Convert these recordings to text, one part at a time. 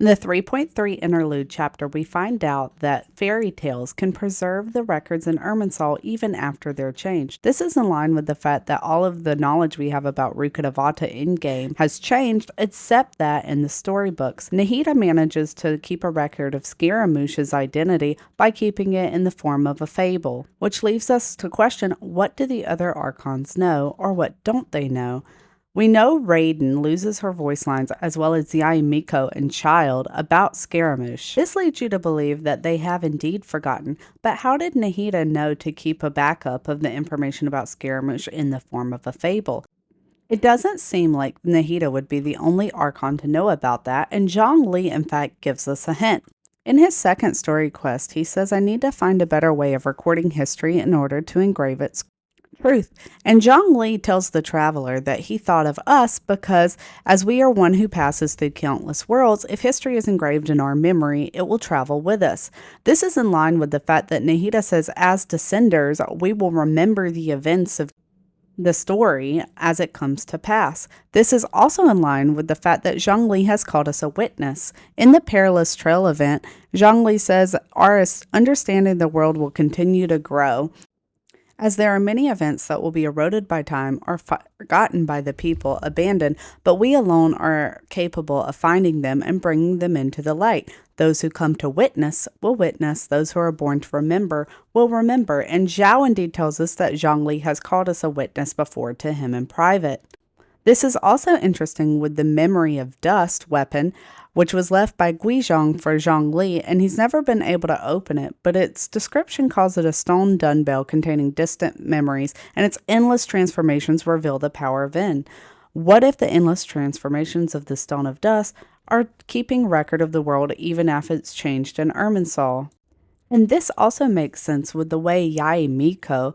In the 3.3 interlude chapter, we find out that fairy tales can preserve the records in Irminsul even after they're changed. This is in line with the fact that all of the knowledge we have about Rukkhadevata in-game has changed, except that in the storybooks, Nahida manages to keep a record of Scaramouche's identity by keeping it in the form of a fable, which leaves us to question, what do the other Archons know, or what don't they know? We know Raiden loses her voice lines as well as Yai, Miko, and Child about Scaramouche. This leads you to believe that they have indeed forgotten, but how did Nahida know to keep a backup of the information about Scaramouche in the form of a fable? It doesn't seem like Nahida would be the only Archon to know about that, and Zhongli in fact gives us a hint. In his second story quest, he says, I need to find a better way of recording history in order to engrave its truth. And Zhongli tells the traveler that he thought of us because, as we are one who passes through countless worlds, if history is engraved in our memory, it will travel with us. This is in line with the fact that Nahida says, as descenders, we will remember the events of the story as it comes to pass. This is also in line with the fact that Zhongli has called us a witness. In the Perilous Trail event, Zhongli says our understanding of the world will continue to grow, as there are many events that will be eroded by time or forgotten by the people, abandoned, but we alone are capable of finding them and bringing them into the light. Those who come to witness will witness, those who are born to remember will remember, and Zhao indeed tells us that Zhongli has called us a witness before to him in private. This is also interesting with the Memory of Dust weapon, which was left by Guizhong for Zhongli, and he's never been able to open it, but its description calls it a stone dumbbell containing distant memories, and its endless transformations reveal the power of En. What if the endless transformations of the Stone of Dust are keeping record of the world even after it's changed in Irminsul? And this also makes sense with the way Yai Miko,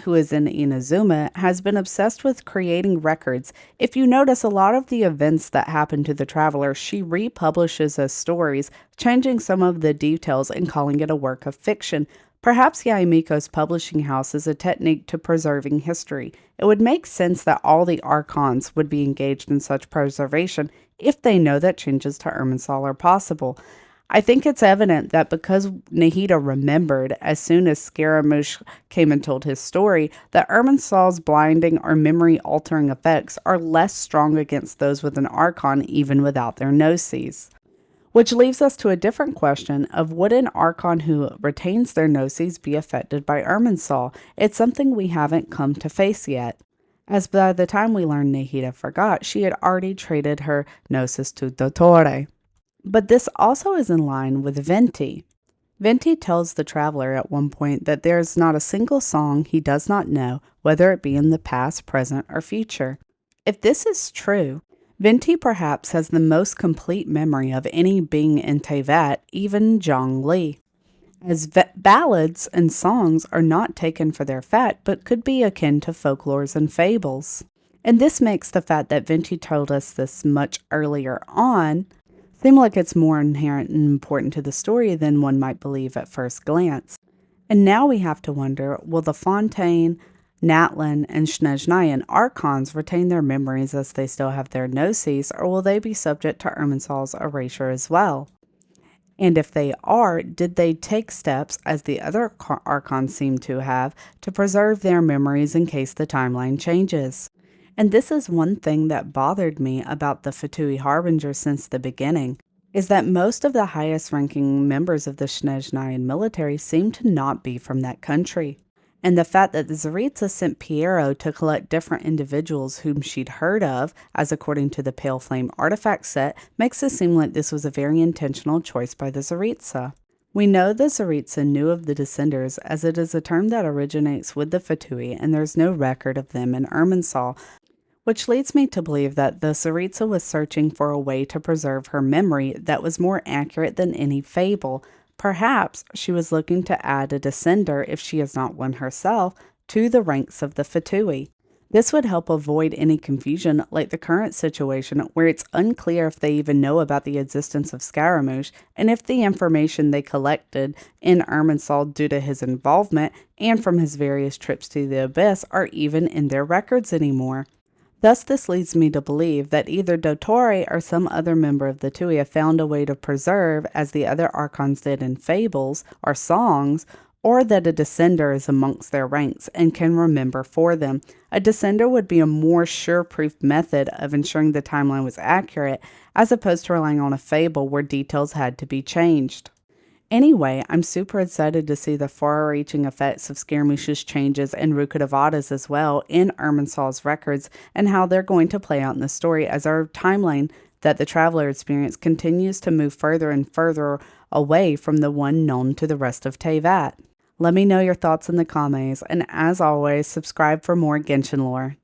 who is in Inazuma, has been obsessed with creating records. If you notice, a lot of the events that happen to the traveler, she republishes as stories, changing some of the details and calling it a work of fiction. Perhaps Yaimiko's publishing house is a technique to preserving history. It would make sense that all the Archons would be engaged in such preservation if they know that changes to Irminsul are possible. I think it's evident that because Nahida remembered as soon as Scaramouche came and told his story, that Irminsul's blinding or memory-altering effects are less strong against those with an Archon even without their gnosis. Which leaves us to a different question of, would an Archon who retains their gnosis be affected by Irminsul? It's something we haven't come to face yet, as by the time we learn Nahida forgot, she had already traded her gnosis to Dottore. But this also is in line with Venti. Venti tells the traveler at one point that there is not a single song he does not know, whether it be in the past, present, or future. If this is true, Venti perhaps has the most complete memory of any being in Teyvat, even Zhongli, as ballads and songs are not taken for their fact, but could be akin to folklores and fables. And this makes the fact that Venti told us this much earlier on seem like it's more inherent and important to the story than one might believe at first glance. And now we have to wonder, will the Fontaine, Natlin, and Snezhnayan Archons retain their memories as they still have their gnosis, or will they be subject to Irminsul's erasure as well? And if they are, did they take steps, as the other Archons seem to have, to preserve their memories in case the timeline changes? And this is one thing that bothered me about the Fatui Harbinger since the beginning, is that most of the highest ranking members of the Snezhnayan military seem to not be from that country. And the fact that the Tsaritsa sent Piero to collect different individuals whom she'd heard of, as according to the Pale Flame artifact set, makes it seem like this was a very intentional choice by the Tsaritsa. We know the Tsaritsa knew of the Descenders, as it is a term that originates with the Fatui, and there's no record of them in Irminsul, which leads me to believe that the Tsaritsa was searching for a way to preserve her memory that was more accurate than any fable. Perhaps she was looking to add a descender, if she is not one herself, to the ranks of the Fatui. This would help avoid any confusion like the current situation where it's unclear if they even know about the existence of Scaramouche, and if the information they collected in Irminsul due to his involvement and from his various trips to the Abyss are even in their records anymore. Thus, this leads me to believe that either Dottore or some other member of the Tui have found a way to preserve, as the other Archons did in fables or songs, or that a descender is amongst their ranks and can remember for them. A descender would be a more sure-proof method of ensuring the timeline was accurate, as opposed to relying on a fable where details had to be changed. Anyway, I'm super excited to see the far-reaching effects of Scaramouche's changes and Rukkhadevada's as well in Irminsul's records, and how they're going to play out in the story as our timeline that the Traveler experience continues to move further and further away from the one known to the rest of Teyvat. Let me know your thoughts in the comments, and as always, subscribe for more Genshin lore.